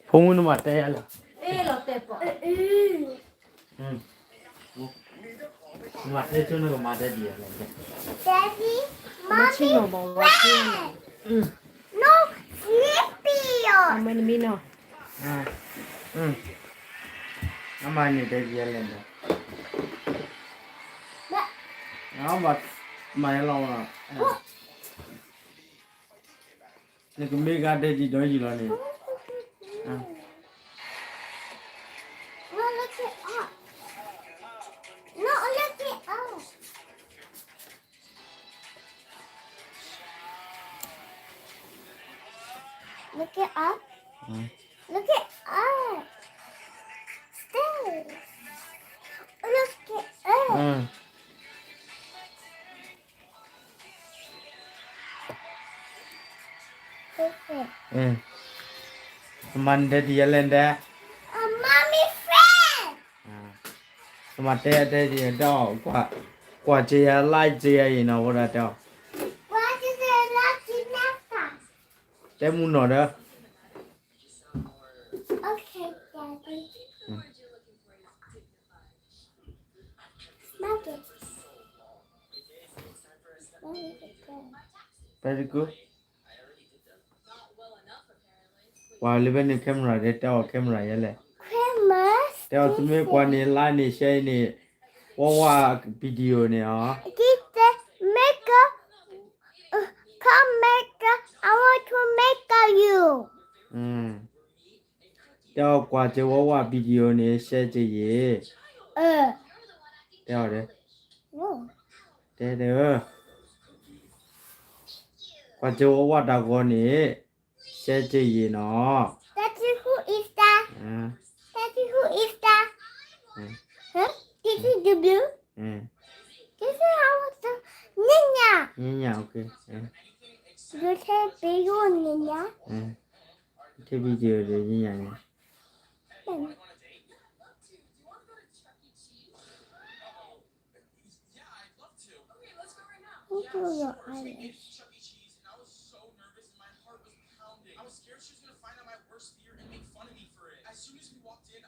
ဖုန်းနံပါတ်တဲရလား lo te po. မတဲချွန်းကမတဲဒီရလဲ Daddy, Machino mommy, bo wa friend. Mm. No, sleepy. Amen mi no. အမနေတဲ့ဒီရလဲနော်ဘာမိုင်လောင်းလားဒီကမေကတဲ့ဒီတော့ကြီးလားနေ No, look it up. No, look it up. Look it up. Look it up. Stairs. Look it up. Perfect. အမန်တဲ့ဒီရလဲတဲ့ A mommy friend. မတဲဒီတော့ကွာချေရလိုက်ချေရရင်တော့ဟောတာတော့ What is the lucky number? တဲမှုတော့တော့ Okay, Daddy. Smell it. Smell it again. very good ဝါလေးပဲနေကင်မရာတဲ့တော့ကင်မရာရလဲ Christmas. တော့သူမေကွာနေလိုက်နေရှဲနေဝဝဗီဒီယိုနေဟာ Did the maker come maker? I want to make you. တော့ကွာချေဝဝဗီဒီယိုနေရှဲကြည့်ရေ တော့တယ် Whoa. တဲ့ကွာချေဝဝတာကောနေရှဲကြည့်ရေနော် Daddy, who is that? Daddy, who is that? Huh? This is the blue. This is how it's the ninja. ညညာโอเค You say big one ninja. ဒီဗီဒီယိုတွေညညာနေ Into your eyelash.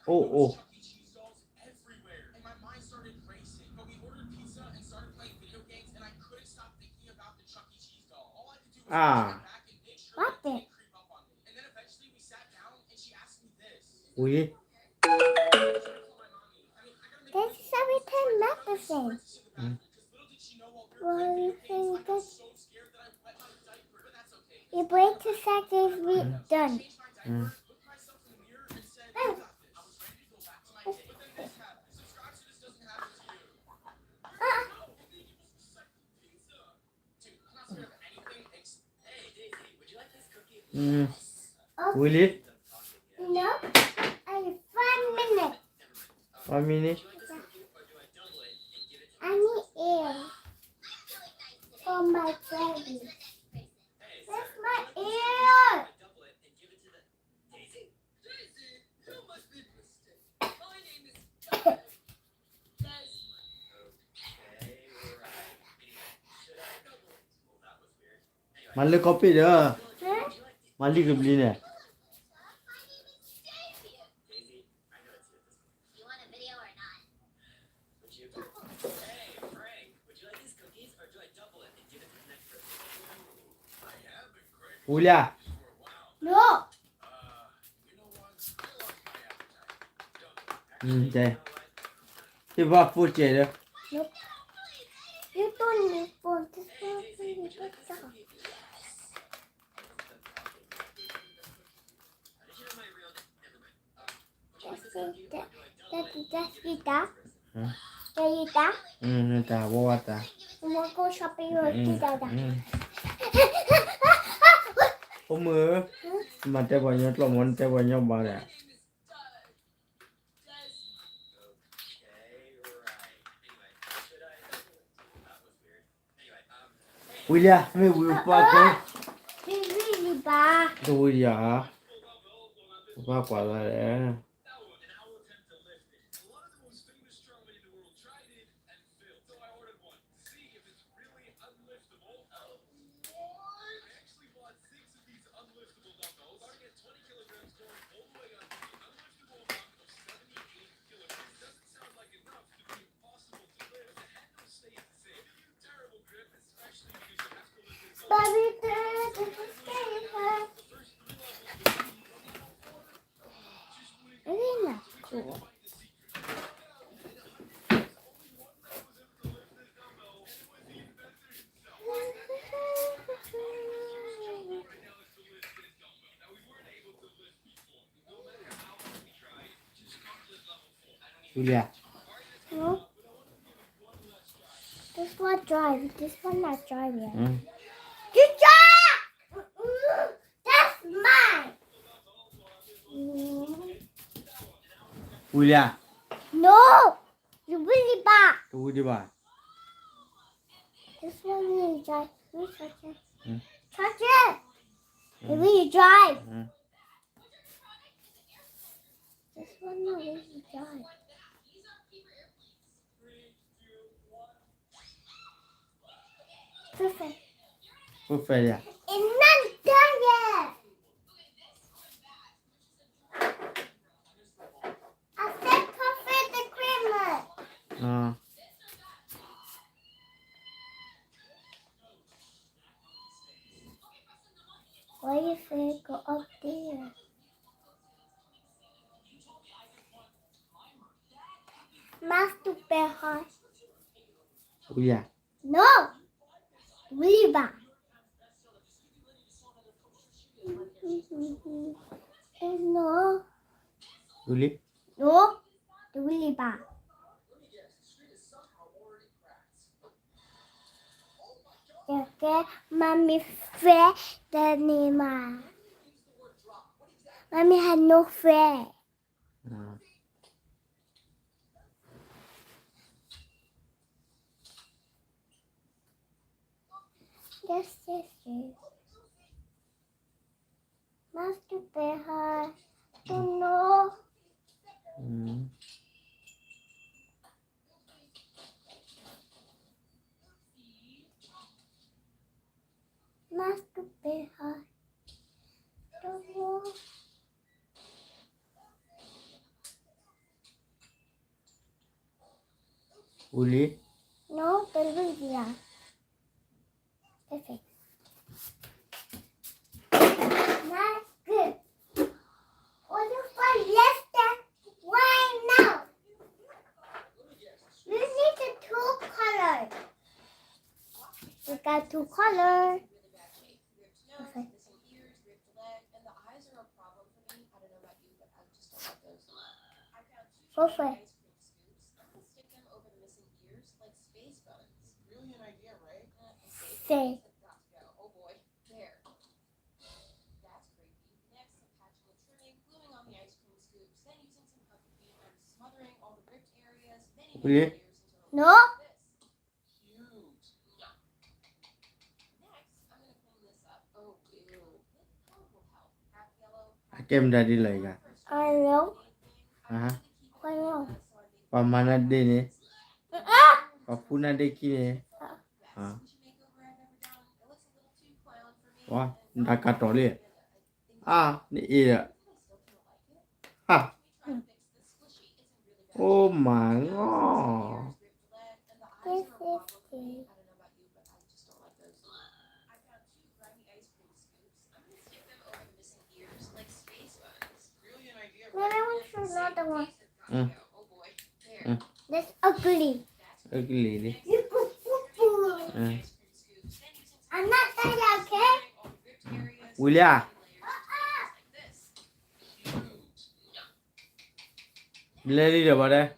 Oh. What the? Ui. This is everything medicine. Well, you think this? You break the seconds we done. Will it? No, I have 5 minutes. 1 minute. I need air for my baby. That's my ear. Mali copy dah. Huh? Mali ke beli ni? Ulia. No. Đây. Thì vào phụ chế được. Nope. You don't need one. This one is really good stuff. That's that. Ta vô ta. Muốn go shopping rồi đi ra đã. Không mưa. Mà tay vào nhau lòng muốn tay vào nhau bà nè. William, mày vừa qua cái. Really bad. Tôi giờ. Qua quả là để. Julia No. This one drive. This one not drive yet. You drive! That's mine. Julia No. You really bad. တူဒီပါ This one really drive. You touch it. Hmm. Touch it. It really drive. This one not really drive. Perfect. ဟုတ်ဖဲရ It's not done yet. I said perfect the creamer. အာ Why you say go up there? Master Bear. Julia No. Really bad. No. Julia No. Really bad. Okay, mommy fair the name. Mommy had no fair. အာ Yes, yes, yes. Master Bear. Don't know. อืม Master Bear. Don't know. Julia No, Belvia. Perfect. That's good. What you find yesterday? Why now? You need the two colors. We got two colors. Perfect. Perfect. Say. Julia No. Kem daddy laga I know. ha I know. pamana de ne Ah! papuna de ki ne ha wa nda ka to le ni e ya ha oh my god This is the. Maybe I want to show another one. That's ugly. ugly le You go poo-poo. I'm not done yet, okay? Julia le đi rồi bà đây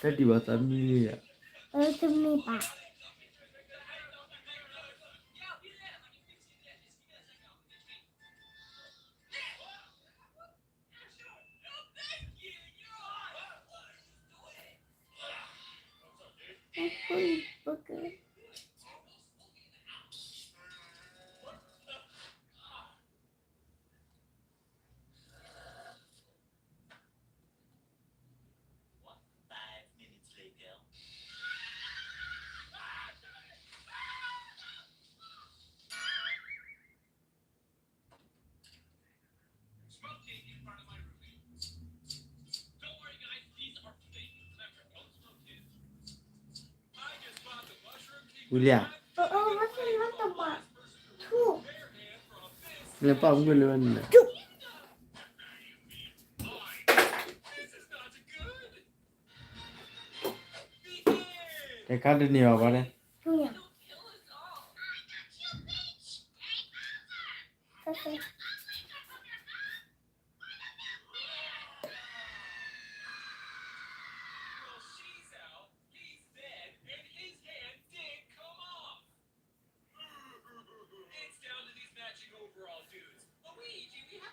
thế thì bà tắm đi à To me back. Booger. Julia Oh, what's another one? Two. lên phòng người luôn nè Two. cái cắt đi nhiều bà đây Two. say.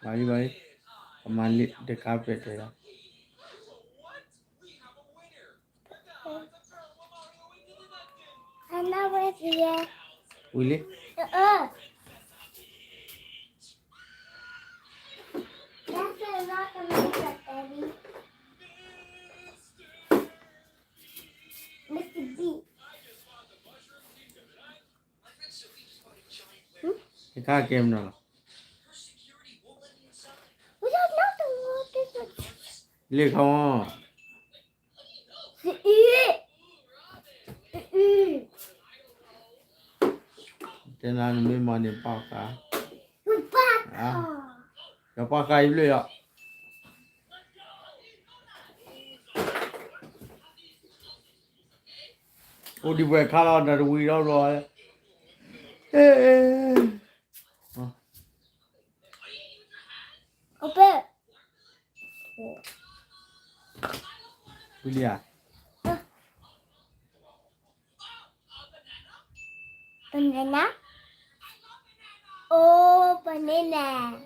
Bye. Amali the carpet there. I'm not with you. Willie? That's a lot of makeup, baby. Mr. B. The car came now. We don't know the word. Look, come on. Then I'm me money parka. We're back. Your parka you play up. Oh, the way color that we don't know. Open. Willie. Banana. Oh, banana.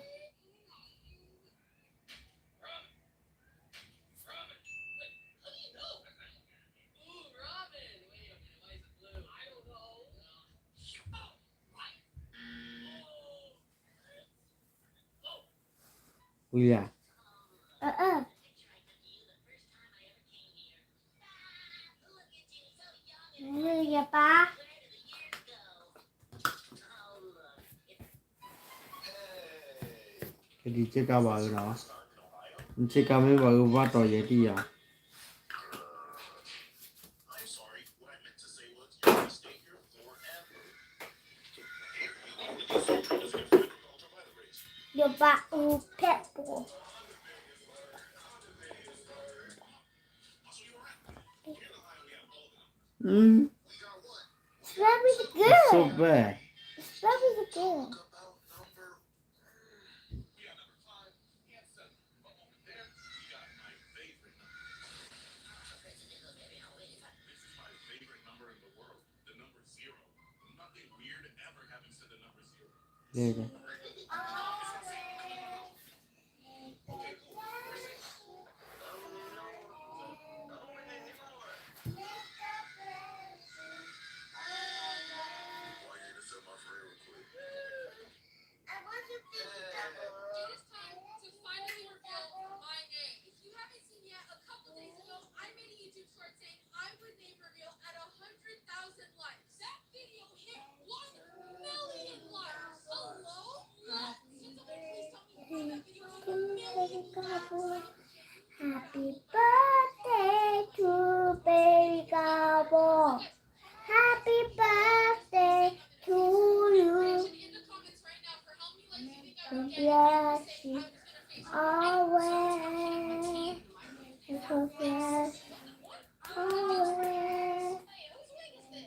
Willie. Yeah, pa. Cái đi check out vào đó. Check out mấy vào bắt đầu vậy đi à. Your back pepper. It's very good. So bad. It's very good. Đây đây. Happy birthday to baby cowboy. Happy birthday to you. Bless you always. God bless always.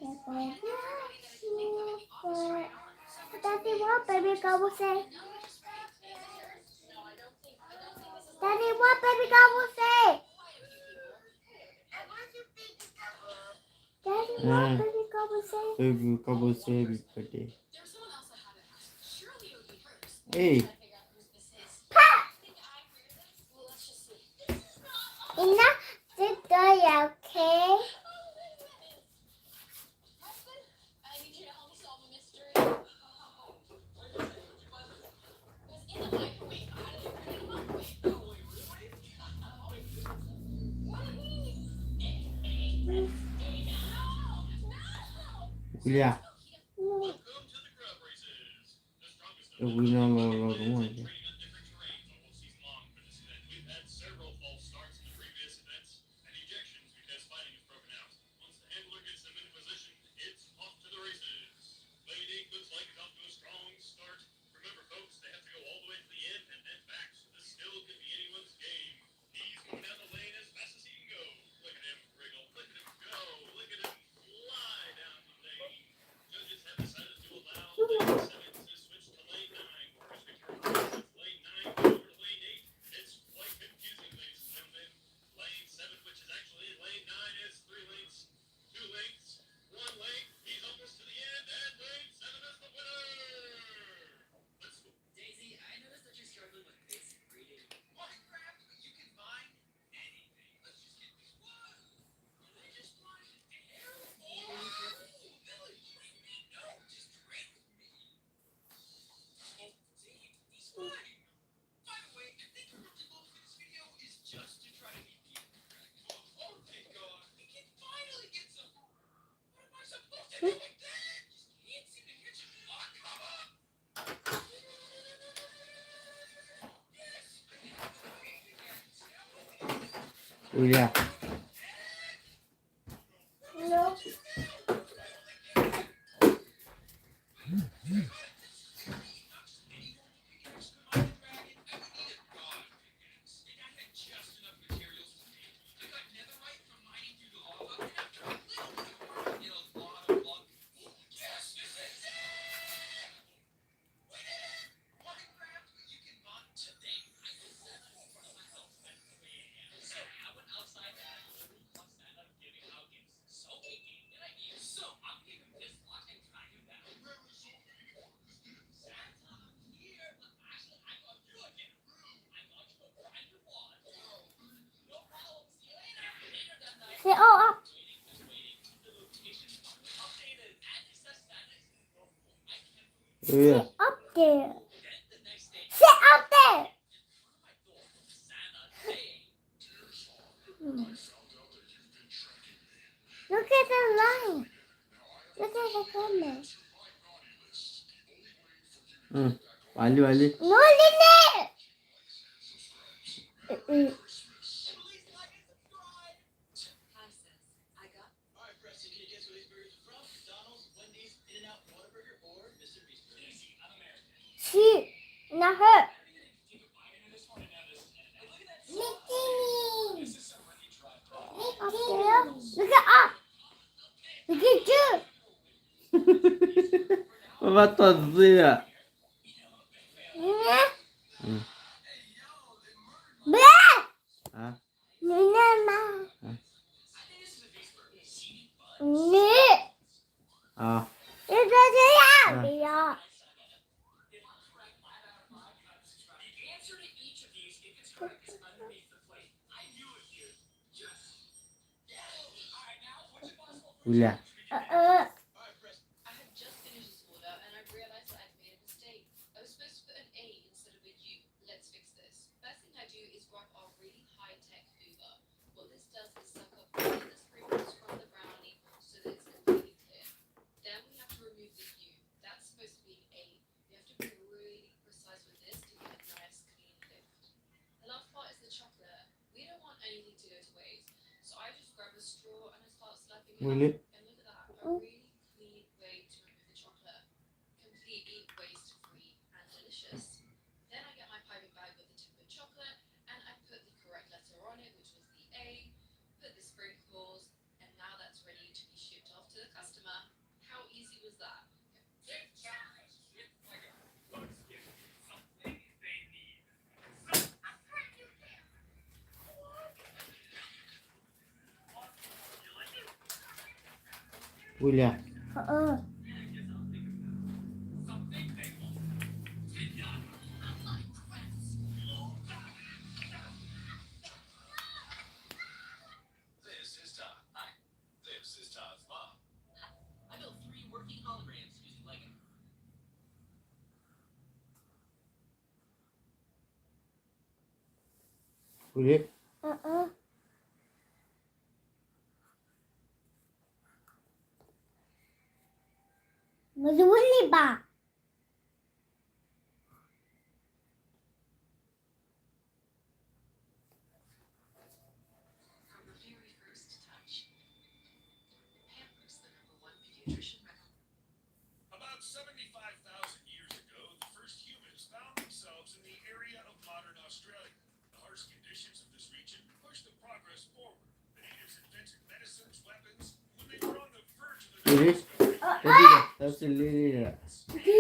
God bless you forever. Daddy, what baby cowboy say? Daddy, what baby cowboy say? Daddy, what baby cowboy say? Baby couple say happy birthday. Hey. Enough to die, okay? Willie. We know đúng rồi. William No. Say all up. William Up there. Sit up there. Look at the line. Look at the camera. Vali No, Lily. She, not her. Up there. Look at up. Look at you. Papa tosi à Blah. hả Nè. à Nó ra thế à? Bây giờ. William I had just finished this order and I realized that I'd made a mistake. I was supposed to put an A instead of a U. Let's fix this. First thing I do is grab our really high-tech Uber. What this does is suck up all of the sprinkles from the brownie so that it's completely clear. Then we have to remove the U. That's supposed to be an A. We have to be really precise with this to get a nice clean lift. The last part is the chocolate. We don't want anything to go to waste. So I just grab a straw and I start slapping it William up. And look at that, a really clean way to remove the chocolate. Completely waste-free and delicious. Then I get my piping bag with the tip of chocolate and I put the correct letter on it, which was the A, put the sprinkles, and now that's ready to be shipped off to the customer. How easy was that? William This is Todd. Hi. This is Todd's mom. I built 3 working holograms using Lego. William Mà dù đi bà. From the very first touch, Pampers, the #1 pediatrician recommended. About 75,000 years ago, the first humans found themselves in the area of modern Australia. The harsh conditions of this region pushed the progress forward. The natives invented medicines, weapons. When they were on the verge of the William that's the lily Đi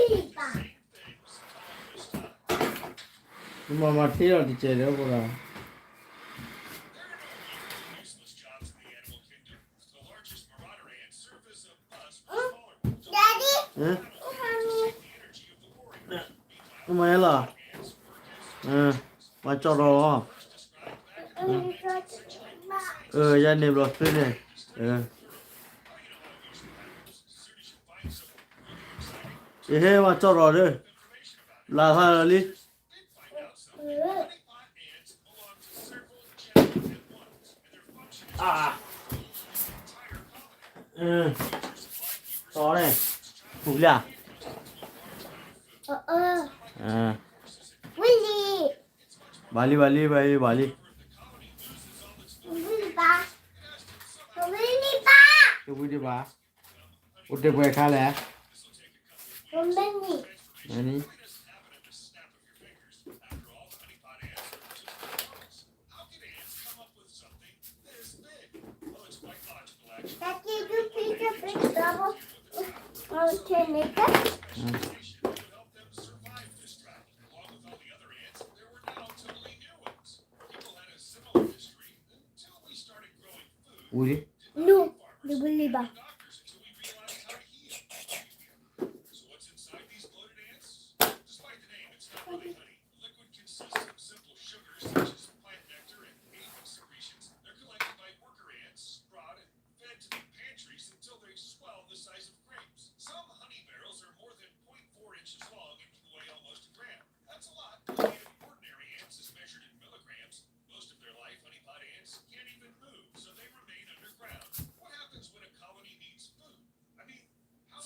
đi bà. nhưng mà thế là thì chơi đâu có là useless jobs in the animal kingdom. The largest marauder ants serve as a buzz for smaller ones. Daddy. hả The energy of the warrior. nhưng mà là mà cho đó gia đình rồi thế này thì thế mà cho rồi đi là hai đi đó này đủ là Willy. Bali Cái vui đi bà. Ủa được về khai lẽ. So many. Nani? It doesn't happen at the snap of your fingers. After all, honeypot ants are just animals. How can ants come up with something this big? Well, it's quite logical, actually. Daddy, do Peter big double? Oh, can it go? Specialization that would help them survive this drought. Along with all the other ants, there were now totally new ones. People had a similar history until we started growing food. Vui đi. No, the bully bar. Doctors until we realized how to heal. So what's inside these bloated ants? Despite the name, it's not really honey. The liquid consists of simple sugars such as plant nectar and aphid secretions. They're collected by worker ants, brought and fed to the pantries until they swell the size of grapes. Some honey barrels are more than 0.4 inches long and can weigh almost a gram. That's a lot. The weight of ordinary ants is measured in milligrams. Most of their life, honeypot ants can't even move, so they remain underground. What happens when a colony needs food? I mean, how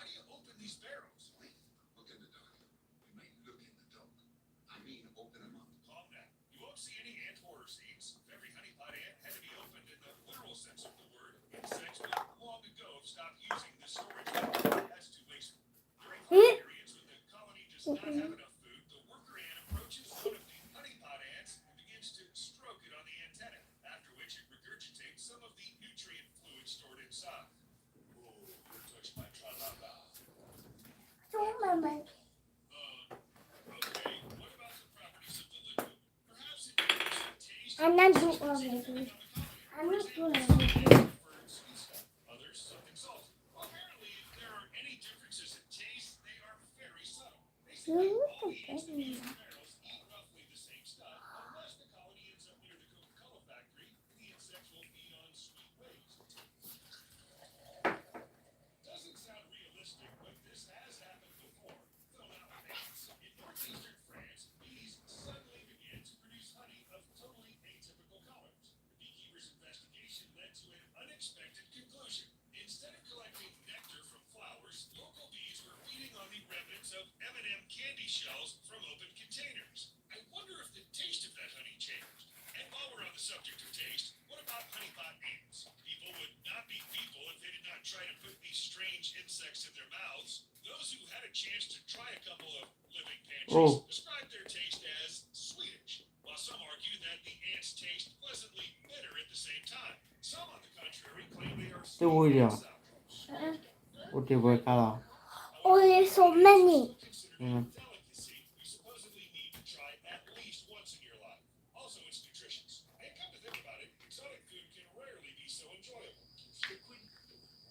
do you open these barrels? Wait, look in the dark. You may look in the dark. I mean, open them up. Calm down. You won't see any ant hoarder scenes. If every honeypot ant had to be opened in the literal sense of the word, insects would long ago have stopped using this storage method. That's too wasteful. During hard periods when the colony does not have enough food, the worker ant approaches one of the honeypot ants and begins to stroke it on the antenna, after which it regurgitates some of the nutrient fluid stored inside. Oh, you touched my tra-la-la. So mama. Okay, what about the properties of the liquid? Perhaps it gives taste. I'm not doing all of it. I'm not doing all of it. Preferred sweet stuff. Others, something salty. Well, apparently, if there are any differences in taste, they are very subtle. Basically, Look all the at ants in these that. barrels eat roughly the same stuff, unless the colony ends up near the Coca-Cola factory, and the insects will feed on sweet waste. Doesn't sound realistic, but this has happened before. Though not with ants. In northeastern France, bees suddenly began to produce honey of totally atypical colors. The beekeeper's investigation led to an unexpected conclusion. Instead of collecting nectar from flowers, local bees were feeding on the remnants of M&M candy shells from open containers. I wonder if the taste of that honey changed. And while we're on the subject of taste, what about honeypot ants? People would not be people if they did not try to put these strange insects in their mouths. Those who had a chance to try a couple of living pantries described their taste as Swedish, while some argue that the ants taste pleasantly bitter at the same time. Some, on the contrary, claim they are Cái vui sweet đi à? and sour. Ủa được về khai lẽ. Oh, there's so many. Mm. Delicacy you supposedly need to try at least once in your life. Also, it's nutritious. And come to think about it, exotic food can rarely be so enjoyable. It's liquid,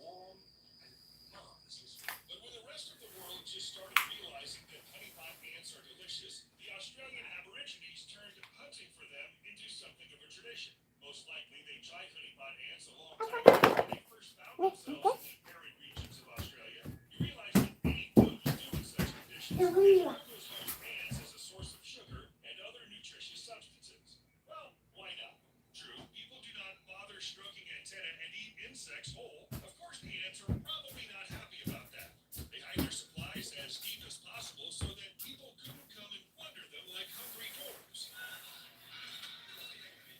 warm, and non-resistant. But when the rest of the world just started realizing that honeypot ants are delicious, the Australian Aborigines turned hunting for them into something of a tradition. Most likely, they tried honeypot ants a long time ago when they first found themselves in the arid regions of Australia. You realize that any food will do in such conditions. The bully bar. Locals use ants as a source of sugar and other nutritious substances. Well, why not? True, people do not bother stroking antennae and eat insects whole. Of course, the ants are probably not happy about that. They hide their supplies as deep as possible so that people couldn't come and plunder them like hungry dwarves.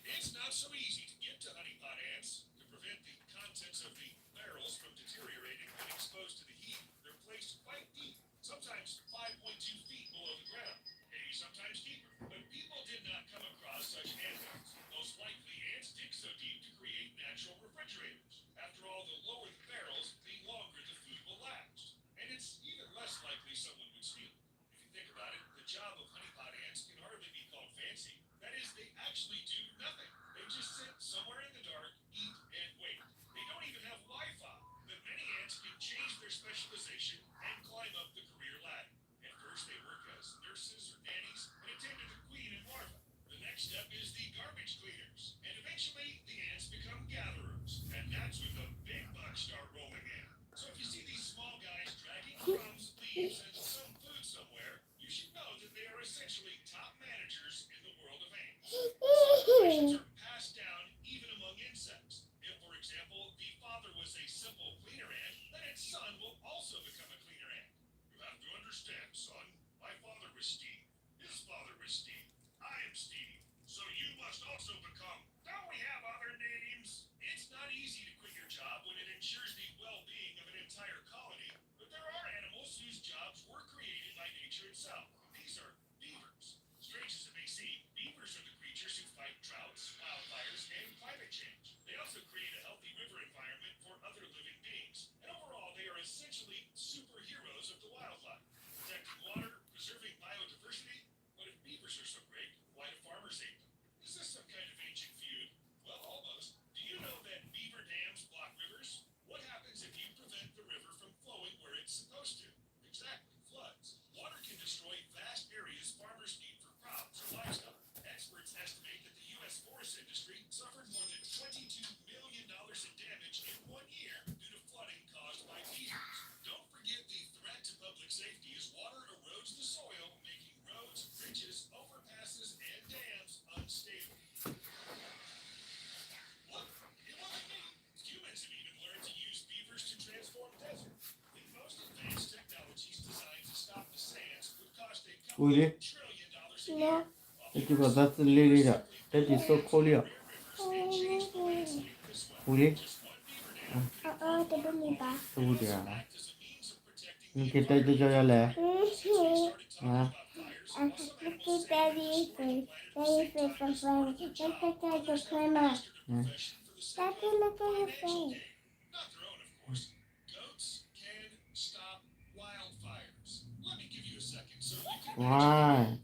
It's not so easy to get to honeypot ants. To prevent the contents of the barrels from deteriorating when exposed to the heat, they're placed quite deep, sometimes 5.2 feet below the ground, maybe sometimes deeper. But people did not come across such animals. Most likely, ants dig so deep to create natural refrigerators. After all, the lower the barrels, the longer the food will last. And it's even less likely someone would steal it. If you think about it, the job of honeypot ants can hardly be called fancy. That is, they actually do nothing. They just sit somewhere in the dark, eat, and wait. They don't even have Wi-Fi. But many ants can change their specialization and climb up the career ladder. At first, they work as nurses or nannies and attend to the queen and larvae. The next step is the garbage cleaners. And eventually, the ants become gatherers. And that's when the big bucks start rolling in. So if you see these small guys dragging crumbs, leaves, and some food somewhere, you should know that they are essentially top managers in the world of ants. Operations are passed down even among insects. If, for example, the father was a simple cleaner ant, then its son will also become a cleaner ant. You have to understand, son. My father was Steve. His father was Steve. I am Steve. So you must also become. Don't we have other names? It's not easy to quit your job when it itself. These are beavers. Strange as it may seem, beavers are the creatures who fight droughts, wildfires, and climate change. They also create a healthy river environment for other living beings. And overall, they are essentially superheroes of the wildlife. Protecting water, preserving biodiversity. But if beavers are so great, why do farmers hate them? Is this some kind of ancient feud? Well, almost. Do you know that beaver dams block rivers? What happens if you prevent the river from flowing where it's supposed to? Exactly, floods. Water can destroy vast areas farmers need for crops or livestock. Experts estimate that the U.S. forest industry suffered more than $22 million in damage in 1 year due to flooding caused by beavers. Don't forget the threat to public safety as water erodes the soil, making roads, bridges, overpasses, and dams unstable. Look, it wasn't me. Humans have even learned to use beavers to transform deserts. In most advanced technologies designed to stop the sands would cost a couple Ui, $1 trillion a year. cái bà rất lê lê đó. Thế thì số khô liệu. Ui, Tôi biết gì ba. tôi đi à. Nhưng cái tay tôi cho ra lẹ. À, Cái baby food for friend. Let's take the camera. Stop it, look at your face. Not their own, of course. Goats can stop wildfires. Let me give you a second so you can wow.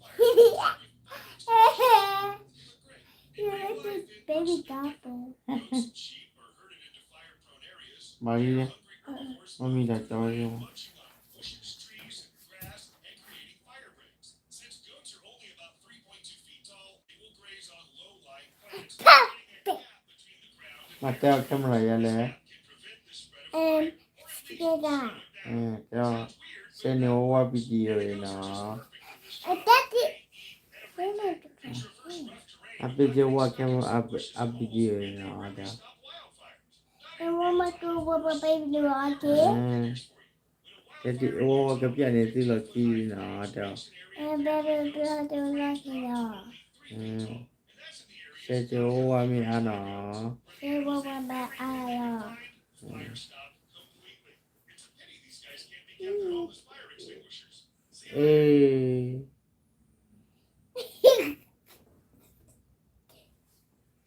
You look like baby dapper. goats and sheep are herded into fire-prone areas. Bà đi đi. Hungry herbivores Mami đã cho đi. munching on bushes, trees, and grass and creating fire breaks. Since goats are only about 3.2 feet tall, they will graze on low-lying plants, creating a gap between the ground and Mà teo camera ra lẹ. can prevent the spread of Get out. Teo. Xe nếu qua video này nó. Daddy. Áp video qua camera áp video này nó đó. And what am I doing with my baby do I get? Cái thì ô cái biển này thì là chi nó đó. And baby do like it. Xe cho qua mi ăn nó. Say what my bad eye. fire stop completely. It's a pity these guys can't be kept with all those fire extinguishers. See, Ê.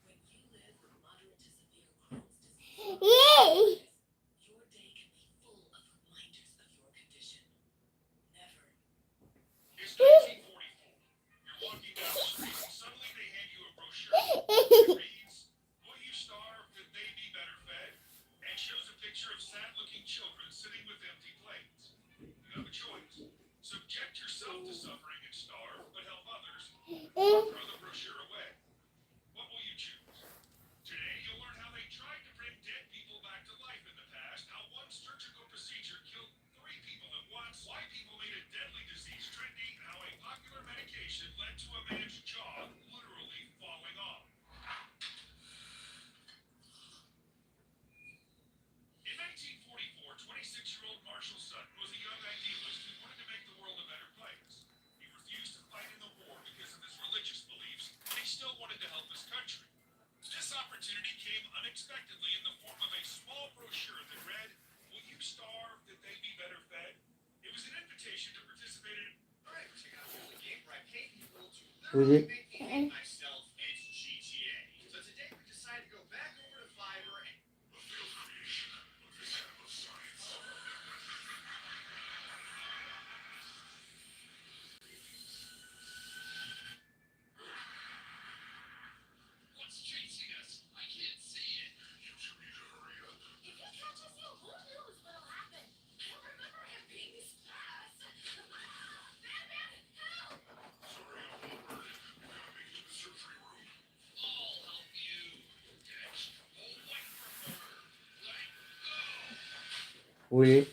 When you live with moderate to severe Crohn's disease, Yay! your day can be full of reminders of your condition. Never. it's 1944. You're walking down the street and suddenly they hand you a brochure. It reads, "Will you starve that they be better fed?" and shows a picture of sad-looking children sitting with empty plates. You have a choice. Subject yourself to suffering and starve, but help others, or throw the brochure away. What will you choose? Today, you'll learn how they tried to bring dead people back to life in the past, how one surgical procedure killed 3 people at once, why people made a deadly disease trendy, and how a popular medication led to a man's jaw literally falling off. In 1944, 26-year-old Marshall Sutton was a young idealist who wanted to make the world a better place. He refused to fight in the war because of his religious beliefs, but he still wanted to help his country. This opportunity came unexpectedly in the form of a small brochure that read, "Will you starve that they be better fed?" It was an invitation to participate in. All right, check out the game where I pay people to Really? make myself. It's GTA. So today we decided to go back over to Fiverr and A failed creation of this type of science. what's chasing us? I can't see it. You two need to hurry up. If you catch us, who knows what'll happen? I don't remember him being this fast. Batman, help! Sorry, I'm all hurt. We gotta make it to the surgery room. I'll help you. Next, hold white for motor. Let go. Ui.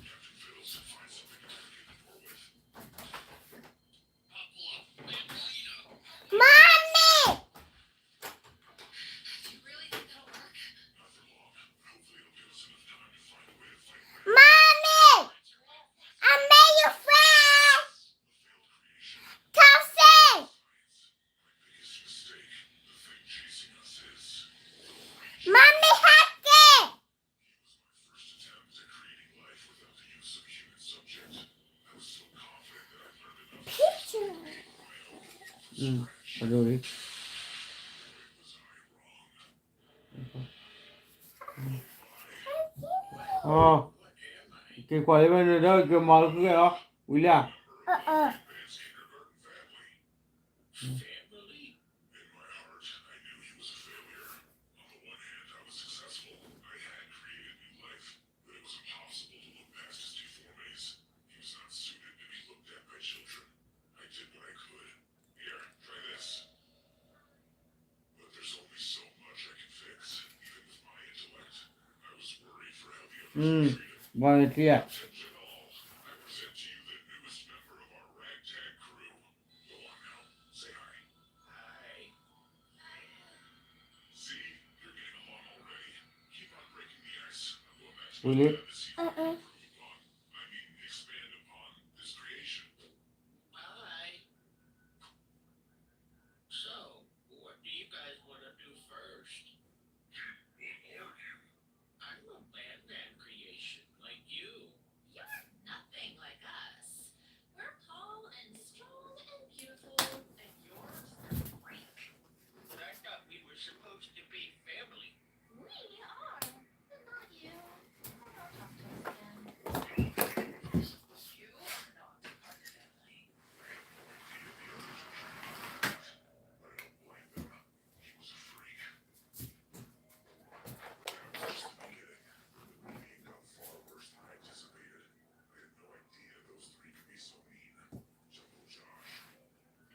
Captain Fiddles, find something to barricade the door with. Couple of Manolino. Mommy! You really think that'll work? Not for long. Hopefully it'll give us enough time to find a way to fight Wayne. Mommy! I made you friend! A failed creation. Toasty! My biggest mistake. The thing chasing us is the Reach. Mommy, hack it! What do you? Oh, cái quả bên này đó cái màu cái đó, William. Family? In my heart, I knew he was a failure. On the one hand, I was successful. I had created new life, but it was impossible to look past his deformities. He was not suited to be looked at by children. I did what I could. Here, try this. But there's only so much I can fix, even with my intellect. I was worried for how the others would treat him. Volunteer. Attention all. I present to you the newest member of our ragtag crew. Go on now. Say hi. Hi. See? You're getting along already. Keep on breaking the ice. I'm going back to William. the secret improve upon. I mean, expand upon this creation. Hi. So, what do you guys want to do first? What are you? I'm a Batman creation, like you. You're nothing like us. We're tall and strong and beautiful, and you're a freak. But I thought we were supposed to be family. We are, but not you. Don't talk to us again. You are not our family. I don't blame him. He was a freak. That was just the beginning. The meeting got far worse than I anticipated. I had no idea those three could be so mean. Jumbo Josh.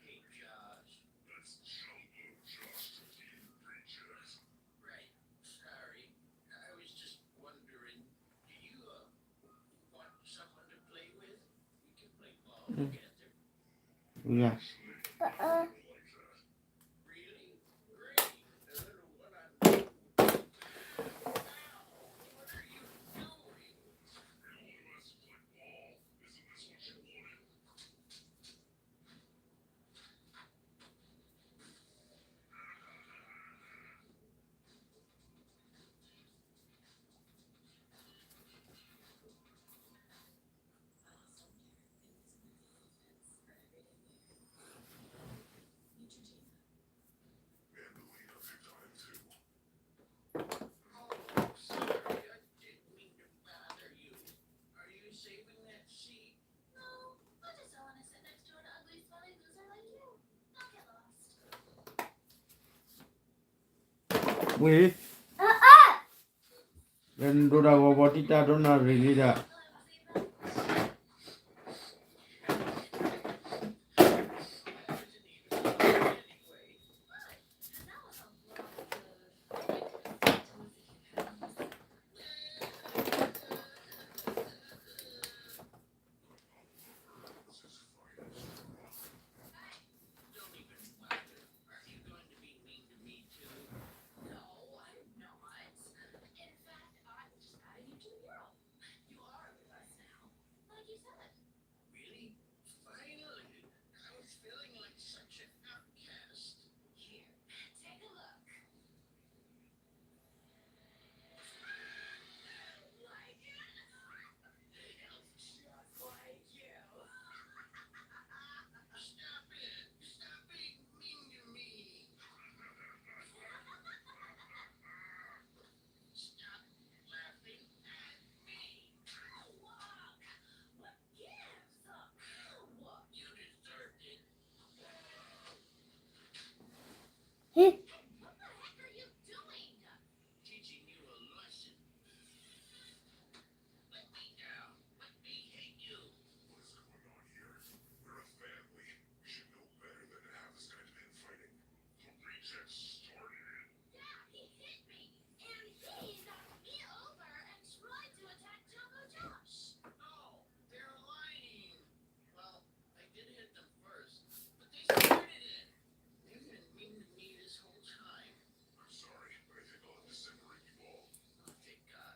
Hey, Josh. That's Jumbo Josh to you rejects. Right. Sorry. I was just wondering, do you, want someone to play with? We can play ball together. William. Really? Great. A little one-on-one. Wow. What are you doing? You only wants to play ball. Isn't this what you wanted? Mandolina picked on him too. Oh, sorry. I didn't mean to bother you. Are you saving that seat? No, I just don't want to sit next to an ugly, smelly loser like you. Don't get lost. Wait. Then do the robotita don't know really that. I wasn't even looking anyway. And that was a lot of Don't even bother. Are you going to be mean to me too? No, I'm not. In fact, I'm just adding you to the world. You are with us now. Like you said. Really? Finally. I was feeling like such an outcast. Here, take a look. Like it? It's just like you. Stop it. Stop being mean to me. Stop laughing at me. Walk. What gives? What? You deserved it. What the heck are you doing? Teaching you a lesson. Let me down. Let me hate you. What is going on here? We're a family. We should know better than to have this kind of infighting. The rejects started it. Yeah, he hit me. And he knocked me over and tried to attack Jumbo Josh. No, they're lying. Well, I did hit them first, but they started it. They've been mean to me this whole time. I'm sorry, but I think I'll have to separate you all. Oh, thank God.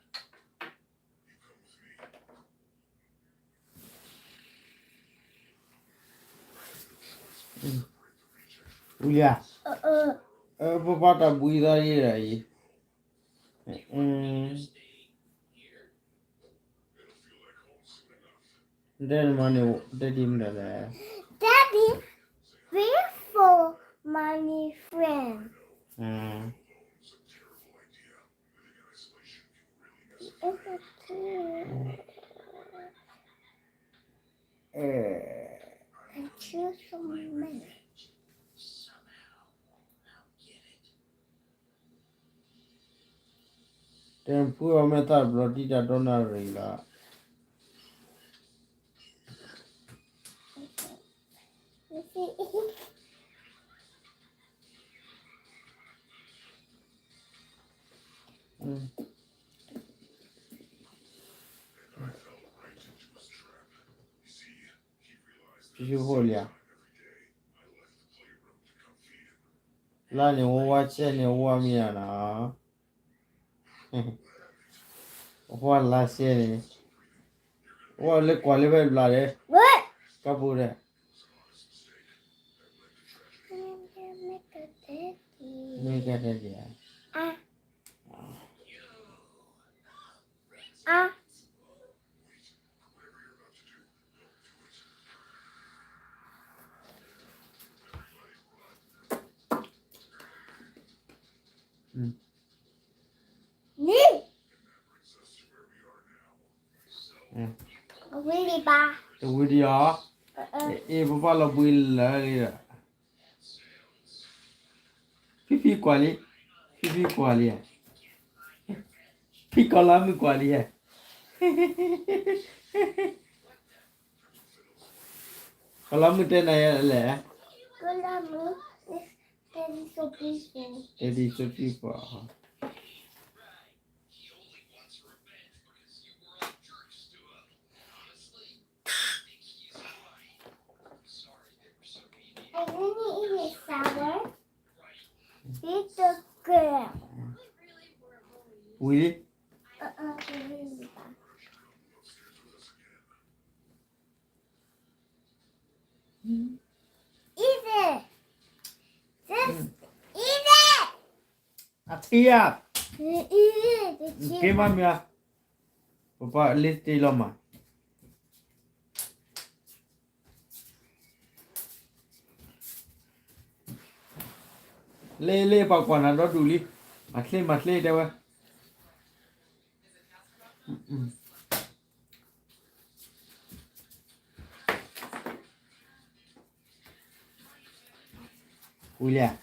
You come with me. William. Papa buida aí. Do you want me to stay here? It'll feel like home soon enough. Then money the team that Daddy, we're four. Then poor method bloody that donor regular. You hold ya. Lani watch any woman now. What last year? What look qualified blood? What? Kabure. Make it idea. Ah. Ah. Nee. Really ba? The video. Papa la will. Pipi quali. Pipi quali. Picolami quali. Kalau ten ayah le. Kulamu is very so peaceful. Jadi sepi apa? He only wants revenge because you were all jerks to him. Honestly, I think he's right. I'm sorry they were so mean. I really eat it sour. Right. It's a girl. Willy. Really ba? Eat it. Just eat it. Atia. Eat it. Kemam ya. Papa list di lama. Le pak wana do duli. Matle dewa. William.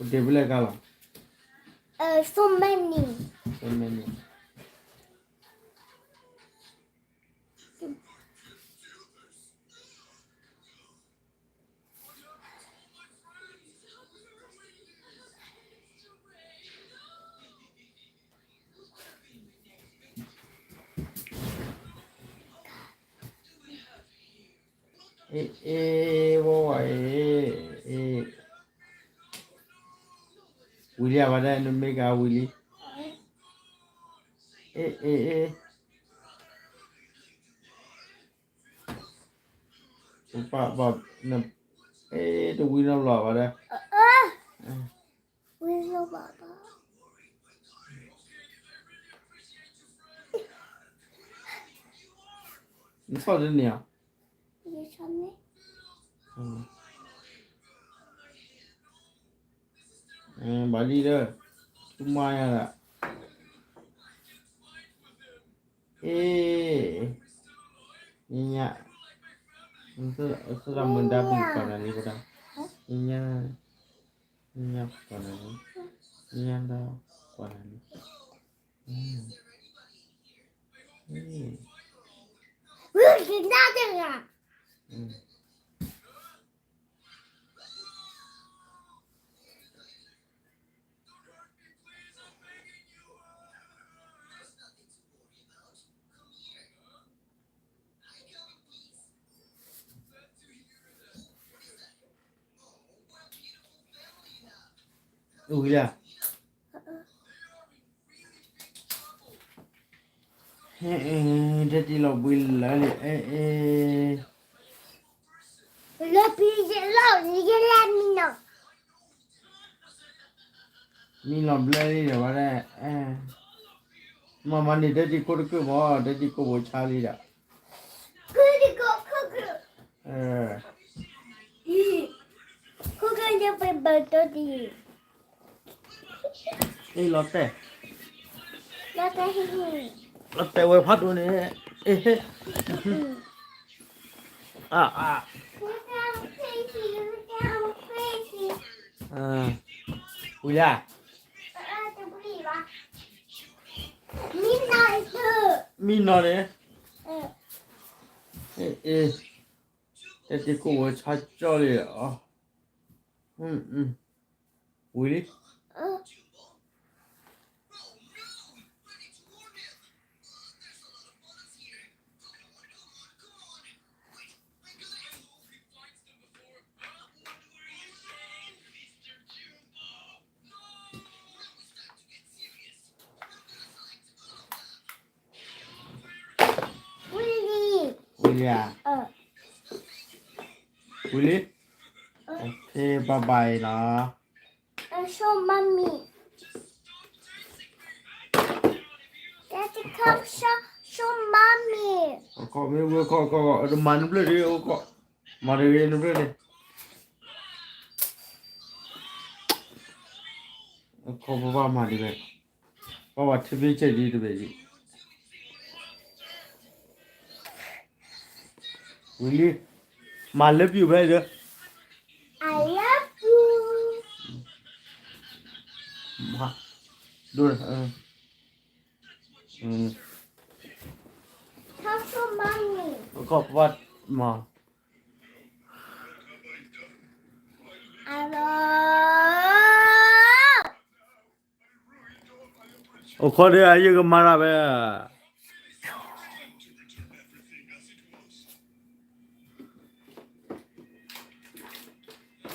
Udah boleh kalau. So many. So many. William ada yang mega Willy. Pak nem. The winner law ada. Willow Baba. Ni sao đến nhỉ? You saw me? Bà đi đó. Chúng mai à. Nyak. Sudah mendapat pada ni pada. Nyak pada ni. Nyak dah pada ni. Look, it's not there. William. Jadi lo will lali. Look, please, look, you can let me know. Ni lo blali dah pada. Mama ni jadi kodok mo, jadi ko bocali dah. Cook. Cook aja berbagi. Lotte. Lotte ini. Lotte we phát luôn nè. William. mi nó đấy 嗯 ê cái cô vừa cha cho đi à vui đi 嗯 Willy vui đi à 嗯 vui đi ok bye bye đó show mommy Daddy come show mommy có mấy bữa có mà nó đi có mà đi nó đi có baba mà đi về baba TV chạy đi về gì Willy mà love you về chưa I love you mà đưa Come show mommy có vật mà I love có đi ai cái mà ra về